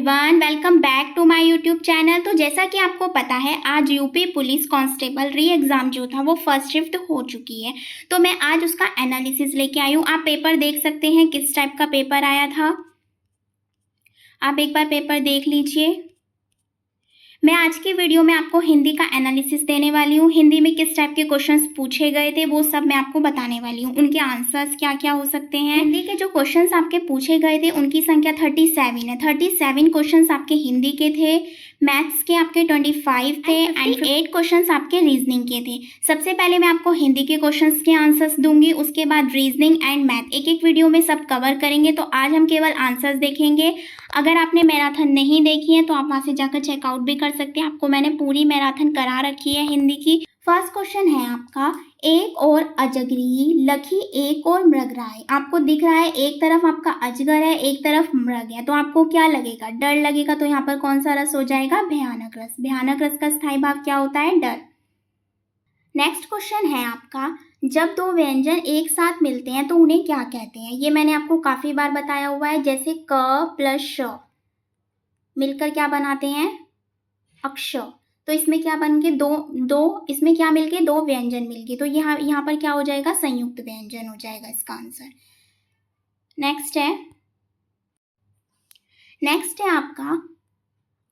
Everyone, welcome back to my YouTube channel. तो जैसा कि आपको पता है, आज UP police constable re exam जो था वो फर्स्ट शिफ्ट हो चुकी है। तो मैं आज उसका एनालिसिस लेके आई हूँ। आप पेपर देख सकते हैं किस टाइप का पेपर आया था। आप एक बार पेपर देख लीजिए। मैं आज की वीडियो में आपको हिंदी का एनालिसिस देने वाली हूँ। हिंदी में किस टाइप के क्वेश्चंस पूछे गए थे वो सब मैं आपको बताने वाली हूँ। उनके आंसर्स क्या क्या हो सकते हैं। हिंदी के जो क्वेश्चंस आपके पूछे गए थे उनकी संख्या 37 है। 37 क्वेश्चंस आपके हिंदी के थे। मैथ्स के आपके 25 थे एंड 8 क्वेश्चंस आपके रीजनिंग के थे। सबसे पहले मैं आपको हिंदी के क्वेश्चंस के आंसर्स दूंगी, उसके बाद रीजनिंग एंड मैथ एक एक वीडियो में सब कवर करेंगे। तो आज हम केवल आंसर्स देखेंगे। अगर आपने मैराथन नहीं देखी है तो आप वहाँ से जाकर चेकआउट भी कर सकते हैं। आपको मैंने पूरी मैराथन करा रखी है हिंदी की। फर्स्ट क्वेश्चन है आपका, एक और अजगरी लखी एक और मृगराय। आपको दिख रहा है एक तरफ आपका अजगर है, एक तरफ मृग है, तो आपको क्या लगेगा? डर लगेगा। तो यहाँ पर कौन सा रस हो जाएगा? भयानक रस। भयानक रस का स्थायी भाव क्या होता है? डर। नेक्स्ट क्वेश्चन है आपका, जब दो व्यंजन एक साथ मिलते हैं तो उन्हें क्या कहते हैं? ये मैंने आपको काफी बार बताया हुआ है। जैसे क प्लस श मिलकर क्या बनाते हैं? अक्ष। तो इसमें क्या बन के इसमें क्या मिलके? दो व्यंजन मिलके। तो यहाँ पर क्या हो जाएगा? संयुक्त व्यंजन हो जाएगा इसका आंसर। नेक्स्ट है आपका,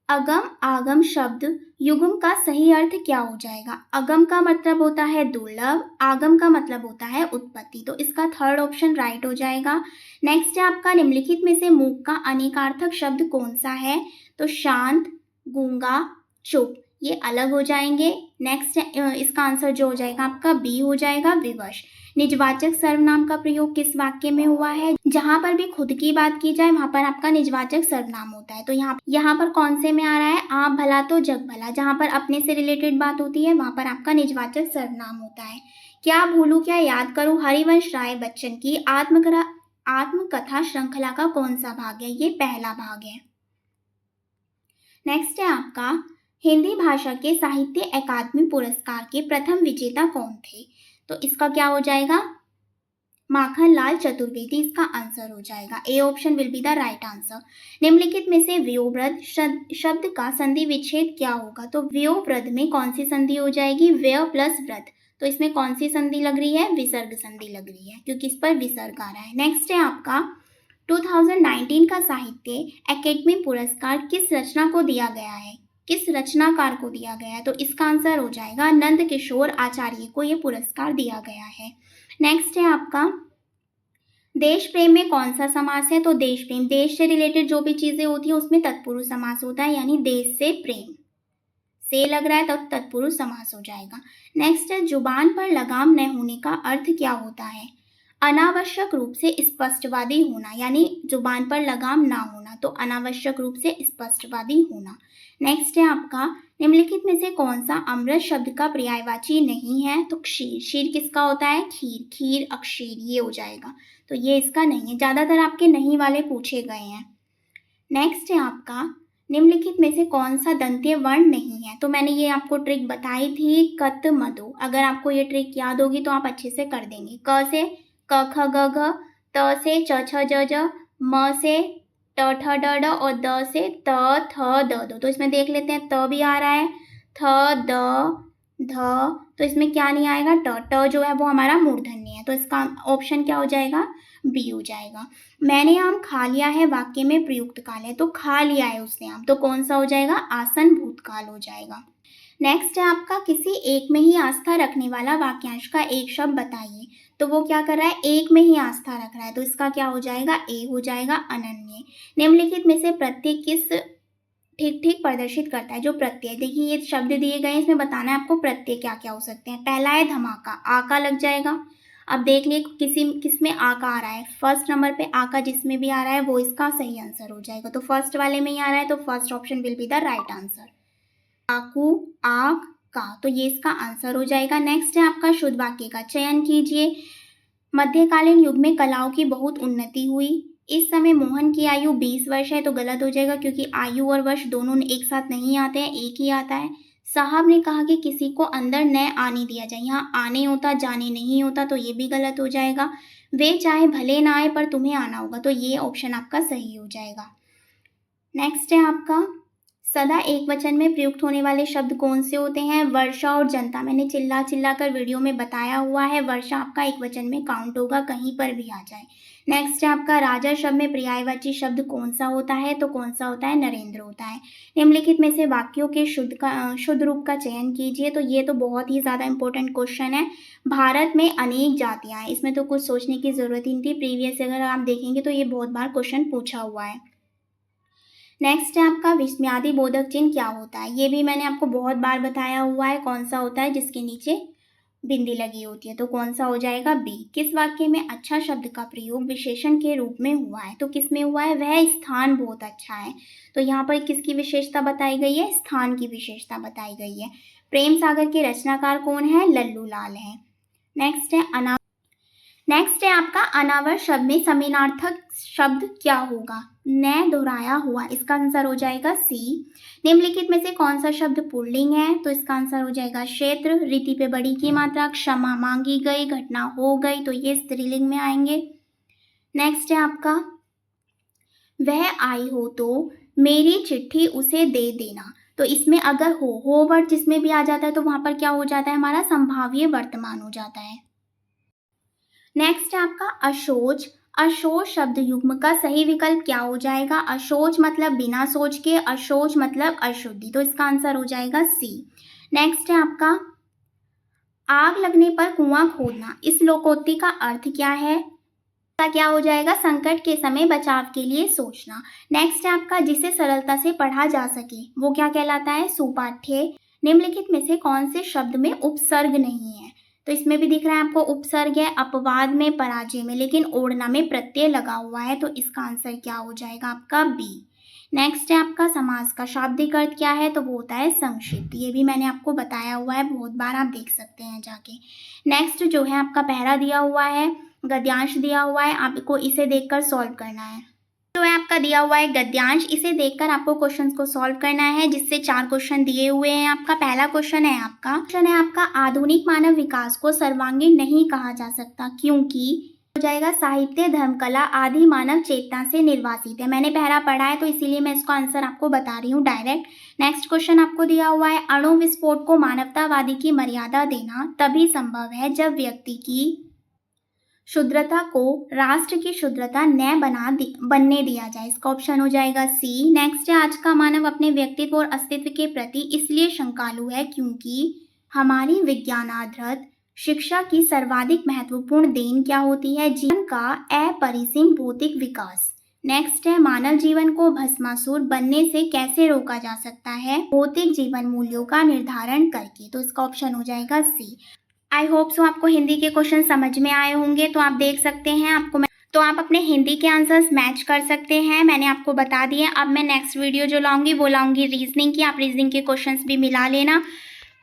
अगम आगम शब्द युग्म का सही अर्थ क्या हो जाएगा? अगम का मतलब होता है दुर्लभ, आगम का मतलब होता है उत्पत्ति। तो इसका थर्ड ऑप्शन राइट हो जाएगा। नेक्स्ट है आपका, निम्नलिखित में से मूक का अनेकार्थक शब्द कौन सा है? तो शांत, गूंगा, चुप, ये अलग हो जाएंगे। नेक्स्ट इसका आंसर जो हो जाएगा आपका बी हो जाएगा, विवश। निजवाचक सर्वनाम का प्रयोग किस वाक्य में हुआ है? जहां पर भी खुद की बात की जाए वहां पर आपका निजवाचक सर्वनाम होता है। तो यहाँ पर कौन से में आ रहा है? आप भला तो जग भला। जहां पर अपने से रिलेटेड बात होती है वहां पर आपका निजवाचक सर्वनाम होता है। क्या भूलू क्या याद करूं हरिवंश राय बच्चन की आत्मकथा श्रृंखला का कौन सा भाग है? ये पहला भाग है। नेक्स्ट है आपका, हिंदी भाषा के साहित्य अकादमी पुरस्कार के प्रथम विजेता कौन थे? तो इसका क्या हो जाएगा? माखन लाल चतुर्वेदी इसका आंसर हो जाएगा। A option will be the right answer. निम्नलिखित में से व्योव्रत शब्द का संधि विच्छेद क्या होगा? तो व्योव्रत में कौन सी संधि हो जाएगी? व्यय प्लस व्रत। तो इसमें कौन सी संधि लग रही है? विसर्ग संधि लग रही है, क्योंकि इस पर विसर्ग आ रहा है। नेक्स्ट है आपका, 2019 का साहित्य अकेडमी पुरस्कार किस रचना को दिया गया है? किस रचनाकार को दिया गया है? तो इसका आंसर हो जाएगा नंद किशोर आचार्य को यह पुरस्कार दिया गया है। नेक्स्ट है आपका, देश प्रेम में कौन सा समास है? तो देश प्रेम, देश से रिलेटेड जो भी चीजें होती है उसमें तत्पुरुष समास होता है, यानी देश से प्रेम से लग रहा है तो तत्पुरुष समास हो जाएगा। नेक्स्ट है, जुबान पर लगाम न होने का अर्थ क्या होता है? अनावश्यक रूप से स्पष्टवादी होना, यानी जुबान पर लगाम ना होना, तो अनावश्यक रूप से स्पष्टवादी होना। नेक्स्ट है आपका, निम्नलिखित में से कौन सा अमृत शब्द का पर्यायवाची नहीं है? तो क्षीर। क्षीर किसका होता है? खीर। खीर अक्षीर, ये हो जाएगा। तो ये इसका नहीं है। ज्यादातर आपके नहीं वाले पूछे गए हैं। नेक्स्ट है आपका, निम्नलिखित में से कौन सा दंत्य वर्ण नहीं है? तो मैंने ये आपको ट्रिक बताई थी, कत मधु। अगर आपको ये ट्रिक याद होगी तो आप अच्छे से कर देंगे। क से क ख ग घ, त से च छ ज ज, म से ट ठ ड ढ और द से त थ द द। तो इसमें देख लेते हैं, त भी आ रहा है, थ द ध, तो इसमें क्या नहीं आएगा? ट। ट जो है वो हमारा मूर्धन्य है, तो इसका ऑप्शन क्या हो जाएगा? बी हो जाएगा। मैंने आम खा लिया है वाक्य में प्रयुक्त काल है, तो खा लिया है उसने आम, तो कौन सा हो जाएगा? आसन भूतकाल हो जाएगा। नेक्स्ट है आपका, किसी एक में ही आस्था रखने वाला वाक्यांश का एक शब्द बताइए। तो वो क्या कर रहा है? एक में ही आस्था रख रहा है, तो इसका क्या हो जाएगा? ए हो जाएगा, अनन्य। निम्नलिखित में से प्रत्येक किस ठीक प्रदर्शित करता है? जो प्रत्यय, देखिए ये शब्द दिए गए हैं, इसमें बताना है आपको प्रत्यय क्या क्या हो सकते हैं। पहला है धमाका, आ का लग जाएगा। अब देख लिए किस में आ का आ रहा है। फर्स्ट नंबर पे आ का जिसमें भी आ रहा है वो इसका सही आंसर हो जाएगा। तो फर्स्ट वाले में ही आ रहा है, तो first option will be the right answer. आकू, आग, का, तो ये इसका आंसर हो जाएगा। नेक्स्ट है आपका, शुद्ध वाक्य का चयन कीजिए। मध्यकालीन युग में कलाओं की बहुत उन्नति हुई। इस समय मोहन की आयु 20 वर्ष है, तो गलत हो जाएगा, क्योंकि आयु और वर्ष दोनों एक साथ नहीं आते हैं, एक ही आता है। साहब ने कहा कि किसी को अंदर न आने दिया जाए, यहाँ आने होता, जाने नहीं होता, तो ये भी गलत हो जाएगा। वे चाहे भले ना आए पर तुम्हें आना होगा, तो ये ऑप्शन आपका सही हो जाएगा। नेक्स्ट है आपका सदा एक वचन में प्रयुक्त होने वाले शब्द कौन से होते हैं? वर्षा और जनता। मैंने चिल्ला चिल्ला कर वीडियो में बताया हुआ है, वर्षा आपका एक वचन में काउंट होगा, कहीं पर भी आ जाए। नेक्स्ट है आपका राजा शब्द में पर्यायवाची शब्द कौन सा होता है? तो कौन सा होता है? नरेंद्र होता है। निम्नलिखित में से वाक्यों के शुद्ध रूप का चयन कीजिए। तो ये तो बहुत ही ज़्यादा इंपॉर्टेंट क्वेश्चन है। भारत में अनेक जातियाँ हैं, इसमें तो कुछ सोचने की ज़रूरत ही नहीं थी। प्रीवियस अगर आप देखेंगे तो ये बहुत बार क्वेश्चन पूछा हुआ है। नेक्स्ट है आपका विस्मयादि बोधक चिन्ह क्या होता है? ये भी मैंने आपको बहुत बार बताया हुआ है, कौन सा होता है? जिसके नीचे बिंदी लगी होती है। तो कौन सा हो जाएगा? बी। किस वाक्य में अच्छा शब्द का प्रयोग विशेषण के रूप में हुआ है? तो किस में हुआ है? वह स्थान बहुत अच्छा है। तो यहाँ पर किसकी विशेषता बताई गई है? स्थान की विशेषता बताई गई है। प्रेम सागर के रचनाकार कौन है? लल्लू लाल है। नेक्स्ट है आपका अनावर शब्द में समानार्थक शब्द क्या होगा? न दोहराया हुआ, इसका आंसर हो जाएगा सी। निम्नलिखित में से कौन सा शब्द पुल्लिंग है? तो इसका आंसर हो जाएगा क्षेत्र। रीति पे बड़ी की मात्रा, क्षमा मांगी गई, घटना हो गई, तो ये स्त्रीलिंग में आएंगे। नेक्स्ट है आपका वह आई हो तो मेरी चिट्ठी उसे दे देना। तो इसमें अगर हो वर्ड जिसमें भी आ जाता है तो वहां पर क्या हो जाता है? हमारा संभाव्य वर्तमान हो जाता है। नेक्स्ट है आपका अशोच। अशोच शब्द युग्म का सही विकल्प क्या हो जाएगा? अशोच मतलब बिना सोच के, अशोच मतलब अशुद्धि, तो इसका आंसर हो जाएगा सी। नेक्स्ट है आपका आग लगने पर कुआं खोदना। इस लोकोक्ति का अर्थ क्या है? का क्या हो जाएगा? संकट के समय बचाव के लिए सोचना। नेक्स्ट है आपका जिसे सरलता से पढ़ा जा सके, वो क्या कहलाता है? सुपाठ्य। निम्नलिखित में से कौन से शब्द में उपसर्ग नहीं है? तो इसमें भी दिख रहा है आपको उपसर्ग है अपवाद में, पराजय में, लेकिन ओढ़ना में प्रत्यय लगा हुआ है, तो इसका आंसर क्या हो जाएगा? आपका बी। नेक्स्ट है आपका समास का शाब्दिक अर्थ क्या है? तो वो होता है संक्षिप्त। ये भी मैंने आपको बताया हुआ है, बहुत बार आप देख सकते हैं जाके। नेक्स्ट जो है आपका पहरा दिया हुआ है, गद्यांश दिया हुआ है, आपको इसे देखकर सॉल्व करना है। जो है आपका दिया हुआ है गद्यांश, इसे देखकर आपको क्वेश्चंस को सॉल्व करना है, जिससे 4 क्वेश्चन दिए हुए हैं। आपका पहला क्वेश्चन है आपका आधुनिक मानव विकास को सर्वांगीण नहीं कहा जा सकता क्योंकि हो जाएगा साहित्य, धर्म, कला आदि मानव चेतना से निर्वासित है। मैंने पहला पढ़ा है तो इसीलिए मैं इसको आंसर आपको बता रही हूँ डायरेक्ट। नेक्स्ट क्वेश्चन आपको दिया हुआ है अणु विस्फोट को मानवतावादी की मर्यादा देना तभी संभव है जब व्यक्ति की शुद्रता को राष्ट्र की शुद्रता न बनने दिया जाए। इसका ऑप्शन हो जाएगा सी। नेक्स्ट है आज का मानव अपने व्यक्तित्व और अस्तित्व के प्रति इसलिए शंकालु है क्योंकि हमारी विज्ञानाधारित शिक्षा की सर्वाधिक महत्वपूर्ण देन क्या होती है? जीवन का अपरिसीम भौतिक विकास। नेक्स्ट है मानव जीवन को भस्मासुर बनने से कैसे रोका जा सकता है? भौतिक जीवन मूल्यों का निर्धारण करके। तो इसका ऑप्शन हो जाएगा सी। आई होप सो आपको हिंदी के क्वेश्चन समझ में आए होंगे। तो आप देख सकते हैं तो आप अपने हिंदी के आंसर्स मैच कर सकते हैं, मैंने आपको बता दिए। अब मैं नेक्स्ट वीडियो जो लाऊंगी वो लाऊंगी रीजनिंग की। आप रीजनिंग के क्वेश्चंस भी मिला लेना,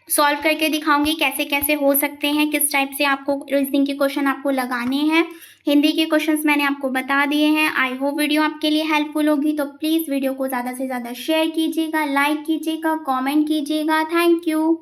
सॉल्व करके दिखाऊंगी कैसे कैसे हो सकते हैं, किस टाइप से आपको रीजनिंग के क्वेश्चन आपको लगाने हैं। हिंदी के क्वेश्चंस मैंने आपको बता दिए हैं। आई होप वीडियो आपके लिए हेल्पफुल होगी। तो प्लीज़ वीडियो को ज़्यादा से ज़्यादा शेयर कीजिएगा, लाइक कीजिएगा, कॉमेंट कीजिएगा। Thank you.